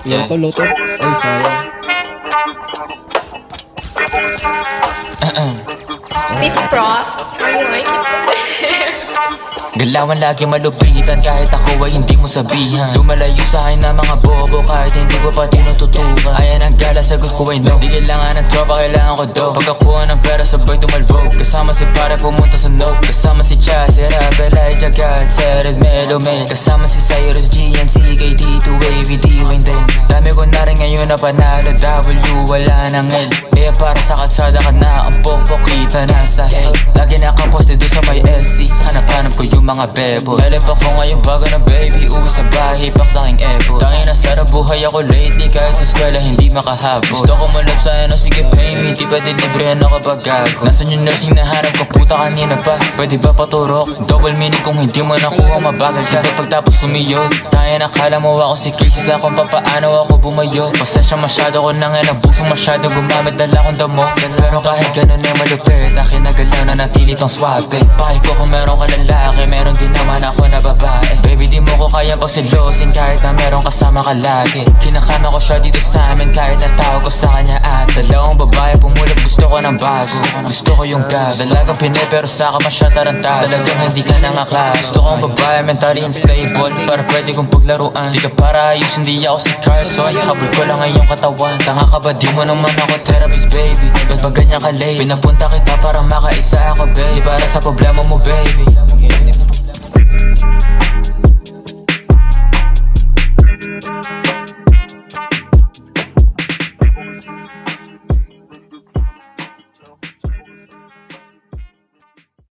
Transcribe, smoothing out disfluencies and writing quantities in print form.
Yeah. Loko, loto. Ay, sayang. Deep Frost, how you like it? Galawan lagi malupitan kahit ako ay hindi mo sabihan. Lumalayo sa akin na mga bobo kahit hindi ko pa tinututukan. Ayan ang gala, sagot ko ay no. Di kailangan ng tropa, kailangan ko do. Pagkakuha ng pera sabay tumalbog. Kasama si pare pumunta sa no. Kasama si Chassi, Rap, Elijah, God, Sered, Melo, May. Kasama si Cyrus, GNC, KD2, Wavy, D-Wayne din. Dami ko na rin ngayon na panalo, W, wala nang L. Kaya para sa kalsada ka na, ang pokpok kita nasa hell. Lagi nakaposte doon sa may SC, hanap-hanap ko yung mga bebo. Elip ako ngayon bago na baby, uwi sa bahay, pak sa aking ebo. Tangin na sarap buhay ako lately, kahit sa eskwela hindi makahabol. Gusto ko malap sa ano, sige pay me, di pwede librehan ako pag gago. Nasaan yung nursing na hanap ko, puta kanina pa, pwede ba paturok? Double meaning kung hindi mo nakuha, mabagal siya pagtapos sumiyod. Tangin nakala mo ako si Casey sa kung papaano ako bumayo. Pasensya masyado ko nang nabusong masyado, gumamit dala akong damo. Pero kahit ganun ay malupit, akin na galaw na natili tong swabe. Pakay ko kung meron ka lalaki, meron din naman ako na babae. Baby di mo ko kaya pagsilosin kahit na meron kasama ka lagi. Kinakama ko siya dito sa amin kahit natawag ko sa kanya at dalawang babae pumulap, gusto ko ng bago. Gusto ko yung gag, dalagang pinay pero saka masya tarantado. Talagang hindi ka nang aklas. Gusto kong babae mentally unstable para pwede kong paglaruan. Di ka para ayos, hindi ako si Carson. Habol ko lang ngayong katawan. Tanga ka ba, di mo naman ako therapist baby. Ba't ba ganyan ka late? Pinapunta kita para makaisa ako baby, para sa problema mo baby.